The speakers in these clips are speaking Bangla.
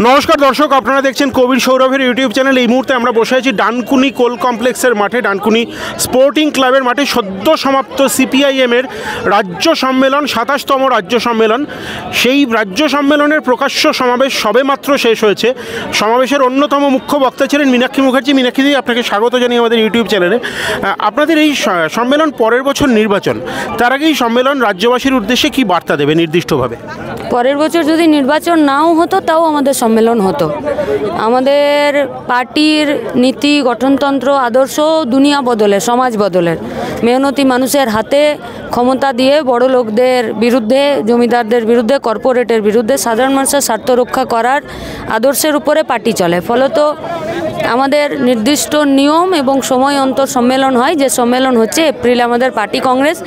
নমস্কার দর্শক, আপনারা দেখছেন কবির সৌরভের ইউটিউব চ্যানেল। এই মুহূর্তে আমরা বসে আছি ডানকুনি কোল কমপ্লেক্সের মাঠে, ডানকুনি স্পোর্টিং ক্লাবের মাঠে। সদ্য সমাপ্ত সিপিআইএমের রাজ্য সম্মেলন, ২৭তম রাজ্য সম্মেলন। সেই রাজ্য সম্মেলনের প্রকাশ্য সমাবেশ সবেমাত্র শেষ হয়েছে। সমাবেশের অন্যতম মুখ্য বক্তা ছিলেন মীনাক্ষী মুখার্জি। মীনাক্ষীদি, আপনাকে স্বাগত জানিয়ে আমাদের ইউটিউব চ্যানেলে। আপনাদের এই সম্মেলন পরের বছর নির্বাচন, তার আগেই সম্মেলন রাজ্যবাসীর উদ্দেশ্যে কি বার্তা দেবে নির্দিষ্টভাবে? পরের বছর যদি নির্বাচন নাও হতো তাও আমাদের সম্মেলন হতো। আমাদের পার্টির নীতি, গঠনতন্ত্র, আদর্শ দুনিয়া বদলের, সমাজ বদলের। মেহনতি মানুষের হাতে ক্ষমতা দিয়ে বড় লোকদের বিরুদ্ধে, জমিদারদের বিরুদ্ধে, কর্পোরেটের বিরুদ্ধে সাধারণ মানুষের স্বার্থ রক্ষা করার আদর্শের উপরে পার্টি চলে। ফলত আমাদের নির্দিষ্ট নিয়ম এবং সময় অন্তর সম্মেলন হয়। যে সম্মেলন হচ্ছে এপ্রিলে আমাদের পার্টি কংগ্রেস,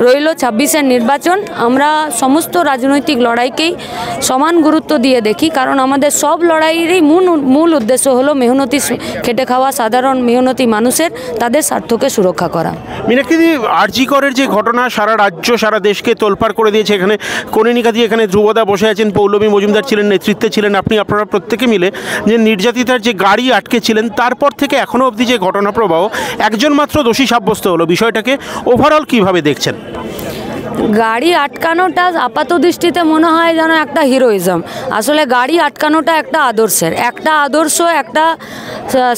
রইল ২৬-এর নির্বাচন। আমরা সমস্ত রাজনৈতিক লড়াইকেই সমান গুরুত্ব দিয়ে দেখি, কারণ আমাদের সব লড়াইয়েরই মূল উদ্দেশ্য হলো মেহনতি খেটে খাওয়া সাধারণ মেহনতি মানুষের তাদের স্বার্থকে সুরক্ষা করা। মীনাক্ষীদি, আরজি করের যে ঘটনা সারা রাজ্য সারা দেশকে তোলপাড় করে দিয়েছে। এখানে কনিনিকাদি, এখানে ধ্রুবদা বসে আছেন, পৌলমী মজুমদার ছিলেন, নেতৃত্বে ছিলেন আপনারা প্রত্যেকে মিলে। যে নির্যাতিতার যে গাড়ি আটকে ছিলেন, তারপর থেকে এখনও অবধি যে ঘটনা প্রবাহ, একজন মাত্র দোষী সাব্যস্ত হলো। বিষয়টাকে ওভারঅল কীভাবে দেখছেন? গাড়ি আটকানোটা আপাত দৃষ্টিতে মনে হয় যেন একটা হিরোইজম। আসলে গাড়ি আটকানোটা একটা আদর্শ। একটা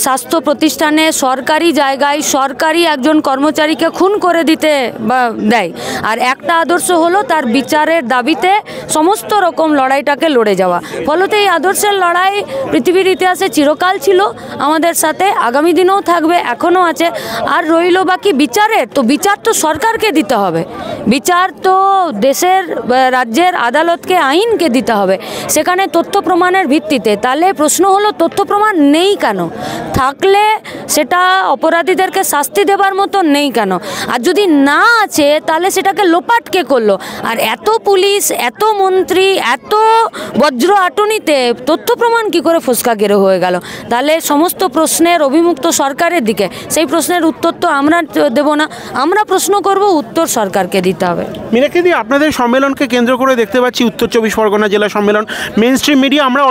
স্বাস্থ্য প্রতিষ্ঠানে, সরকারি জায়গায় সরকারি একজন কর্মচারীকে খুন করে দিতে দেয়। আর একটা আদর্শ হলো তার বিচারের দাবিতে সমস্ত রকম লড়াইটাকে লড়ে যাওয়া। ফলত এই আদর্শের লড়াই পৃথিবীর ইতিহাসে চিরকাল ছিল, আমাদের সাথে আগামী দিনেও থাকবে, এখনও আছে। আর রইল বাকি বিচারের, তো বিচার তো সরকারকে দিতে হবে। বিচার তো দেশের, রাজ্যের আদালতকে, আইনকে দিতে হবে, সেখানে তথ্য প্রমাণের ভিত্তিতে। তাহলে প্রশ্ন হলো তথ্য প্রমাণ নেই কেন? থাকলে সেটা অপরাধীদেরকে শাস্তি দেবার মতো নেই কেন? আর যদি না আছে তাহলে সেটাকে লোপাট কে করলো? আর এত পুলিশ, এত মন্ত্রী, এত বজ্র আটুনিতে তথ্য প্রমাণ কি করে ফসকা গেরো হয়ে গেল? তাহলে সমস্ত প্রশ্নের অভিমুক্ত সরকারের দিকে। সেই প্রশ্নের উত্তর তো আমরা দেব না, আমরা প্রশ্ন করব, উত্তর সরকারকে দিতে হবে। মীনাক্ষীদি, আপনাদের সম্মেলনকে কেন্দ্র করে দেখতে পাচ্ছি উত্তর চব্বিশ পরগনা জেলা সম্মেলন, মেন স্ট্রিম মিডিয়া, আমরা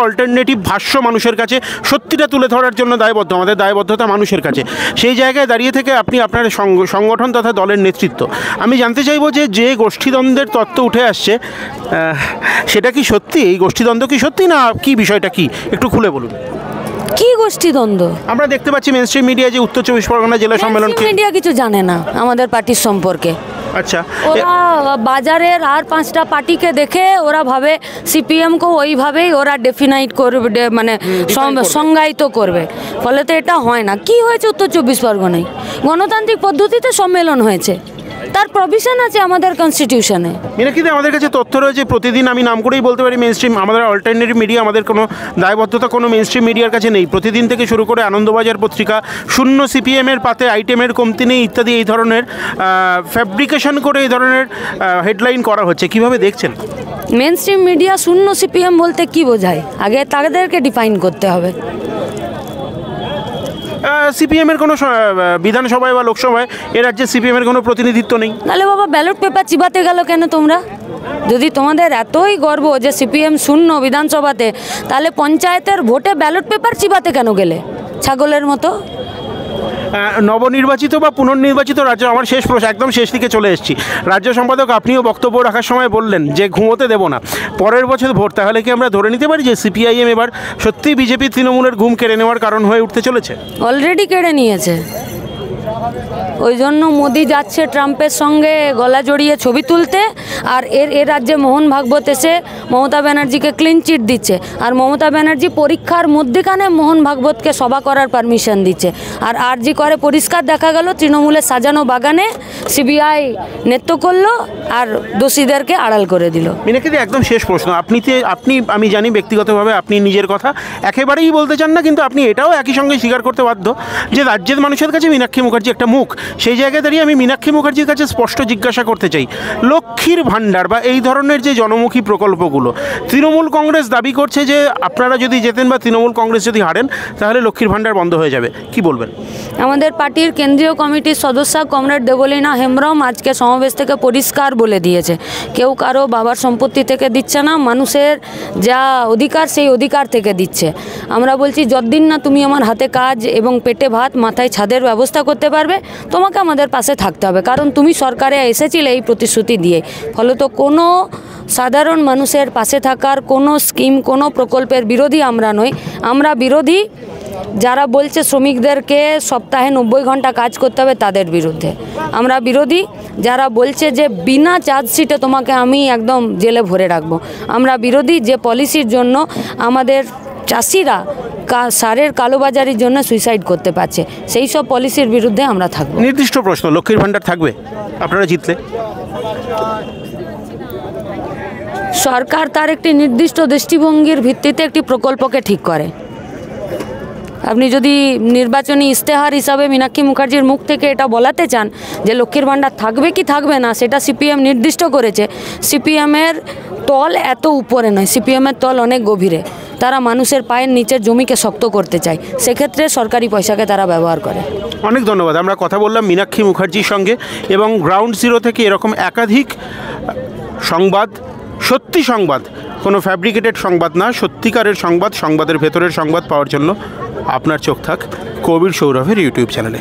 অল্টারনেটিভ ভাষ্য মানুষের কাছে সত্যিটা তুলে ধরার জন্য দায়বদ্ধ। আমাদের দায়বদ্ধতা মানুষের কাছে। সেই জায়গায় দাঁড়িয়ে থেকে আপনি আপনার সংগঠন তথা দলের নেতৃত্ব, আমি জানতে চাইব যে গোষ্ঠীদ্বন্দ্বের তত্ত্ব উঠে আসছে, সেটা কি সত্যি? এই গোষ্ঠীদ্বন্দ্ব কি সত্যি, না কি বিষয়টা কি একটু খুলে বলুন। কি গোষ্ঠীদ্বন্দ্ব? আমরা দেখতে পাচ্ছি মেন স্ট্রিম মিডিয়া যে উত্তর চব্বিশ পরগনা জেলা সম্মেলন, মিডিয়া কিছু জানে না আমাদের পার্টির সম্পর্কে। আচ্ছা, ওরা বাজারের আর 5টা পার্টিকে দেখে ওরা ভাবে সিপিএমকেও ওইভাবেই ওরা ডেফিনাইট করবে, মানে সংজ্ঞায়িত করবে। ফলে তো এটা হয় না। কি হয়েছে উত্তর চব্বিশ পরগনায়? গণতান্ত্রিক পদ্ধতিতে সম্মেলন হয়েছে, তার প্রভিশন আছে আমাদের কনস্টিটিউশনে। মীনাক্ষীদি, আমাদের কাছে তথ্য রয়েছে প্রতিদিন, আমি নাম করেই বলতে পারি মেন স্ট্রিম, আমাদের অল্টারনেটিভ মিডিয়া, আমাদের কোনো দায়বদ্ধতা কোনো মেন স্ট্রিম মিডিয়ার কাছে নেই। প্রতিদিন থেকে শুরু করে আনন্দবাজার পত্রিকা, শূন্য সিপিএমের পাতে আইটেমের কমতি নেই ইত্যাদি, এই ধরনের ফ্যাব্রিকেশন করে এই ধরনের হেডলাইন করা হচ্ছে। কিভাবে দেখছেন? মেন স্ট্রিম মিডিয়া শূন্য সিপিএম বলতে কি বোঝায়? আগে তাদেরকে ডিফাইন করতে হবে। সিপিএমের কোনো বিধানসভায় বা লোকসভায় এ রাজ্যে সিপিএমের কোনো প্রতিনিধিত্ব নেই। তাহলে বাবা ব্যালট পেপার চিবাতে গেল কেন তোমরা? যদি তোমাদের এতই গর্ব যে সিপিএম শূন্য বিধানসভাতে, তাহলে পঞ্চায়েতের ভোটে ব্যালট পেপার চিবাতে কেন গেলে ছাগলের মতো? নবনির্বাচিত বা পুনর্নির্বাচিত রাজ্য, আমার শেষ প্রশ্ন, একদম শেষ দিকে চলে এসেছি। রাজ্য সম্পাদক, আপনিও বক্তব্য রাখার সময় বললেন যে ঘুমোতে দেব না, পরের বছর ভোট। তাহলে কি আমরা ধরে নিতে পারি যে সিপিআইএম এবার সত্যিই বিজেপি তৃণমূলের ঘুম কেড়ে নেওয়ার কারণ হয়ে উঠতে চলেছে? অলরেডি কেড়ে নিয়েছে। ওই জন্য মোদি যাচ্ছে ট্রাম্পের সঙ্গে গলা জড়িয়ে ছবি তুলতে। আর এর রাজ্যে মোহন ভাগবত এসে মমতা ব্যানার্জিকে ক্লিন চিট দিচ্ছে। আর মমতা ব্যানার্জি পরীক্ষার মধ্যেখানে মোহন ভাগবতকে সভা করার পারমিশন দিচ্ছে। আর আরজি করে পরিষ্কার দেখা গেল তৃণমূলের সাজানো বাগানে সিবিআই নেতৃত্ব করলো আর দোষীদেরকে আড়াল করে দিল। মীনাক্ষীদি, একদম শেষ প্রশ্ন, আপনি আমি জানি ব্যক্তিগতভাবে আপনি নিজের কথা একেবারেই বলতে চান না, কিন্তু আপনি এটাও একই সঙ্গে স্বীকার করতে বাধ্য যে রাজ্যের মানুষের কাছে মীনাক্ষী মুখার্জি মুখার্জি একটা মুখ, সেই জায়গায় দাঁড়িয়ে আমি মীনাক্ষী মুখার্জির কাছে স্পষ্ট জিজ্ঞাসা করতে চাই, লক্ষ্মীর ভাণ্ডার বা এই ধরনের যে জনমুখী প্রকল্পগুলো, তৃণমূল কংগ্রেস দাবি করছে যে আপনারা যদি জেতেন বা তৃণমূল কংগ্রেস যদি হারেন তাহলে লক্ষ্মীর ভাণ্ডার বন্ধ হয়ে যাবে, কি বলবেন? আমাদের পার্টির কেন্দ্রীয় কমিটির সদস্য কমরেড দেবলীনা হেমব্রম আজকে সমাবেশ থেকে পরিষ্কার বলে দিয়েছে, কেউ কারো বাবার সম্পত্তি থেকে দিচ্ছে না, মানুষের যা অধিকার সেই অধিকার থেকে দিচ্ছে। আমরা বলছি যতদিন না তুমি আমার হাতে কাজ এবং পেটে ভাত মাথায় ছাদের ব্যবস্থা করতে পারবে, তোমাকে আমাদের পাশে থাকতে হবে, কারণ তুমি সরকারে এসেছিলে এই প্রতিশ্রুতি দিয়ে। ফলত কোনো সাধারণ মানুষের পাশে থাকার কোনো স্কিম, কোনো প্রকল্পের বিরোধী আমরা নই। আমরা বিরোধী যারা বলছে শ্রমিকদেরকে সপ্তাহে 90 ঘন্টা কাজ করতে হবে তাদের বিরুদ্ধে। আমরা বিরোধী যারা বলছে যে বিনা চার্জশিটে তোমাকে আমি একদম জেলে ভরে রাখবো। আমরা বিরোধী যে পলিসির জন্য আমাদের চাষিরা সারের কালোবাজারির জন্য সুইসাইড করতে পারছে, সেই সব পলিসির বিরুদ্ধে আমরা থাকবো। নির্দিষ্ট প্রশ্ন, লক্ষ্মীর ভাণ্ডার থাকবে আপনারা জিতলে? সরকার তার একটি নির্দিষ্ট দৃষ্টিভঙ্গির ভিত্তিতে একটি প্রকল্পকে ঠিক করে। আপনি যদি নির্বাচনী ইশতেহার হিসাবে মীনাক্ষী মুখার্জির মুখ থেকে এটা বলাতে চান যে লক্ষ্মীর ভাণ্ডার থাকবে কি থাকবে না, সেটা সিপিএম নির্দিষ্ট করেছে। সিপিএমের তল এত উপরে নয়, সিপিএমের তল অনেক গভীরে। তারা মানুষের পায়ের নিচের জমিকে শক্ত করতে চায়, সেক্ষেত্রে সরকারি পয়সাকে তারা ব্যবহার করে। অনেক ধন্যবাদ। আমরা কথা বললাম মীনাক্ষী মুখার্জির সঙ্গে, এবং গ্রাউন্ড জিরো থেকে এরকম একাধিক সংবাদ, সত্যি সংবাদ, কোনো ফ্যাব্রিকেটেড সংবাদ না, সত্যিকারের সংবাদ, সংবাদের ভেতরের সংবাদ পাওয়ার জন্য আপনার চোখ থাক কবির সৌরভের ইউটিউব চ্যানেলে।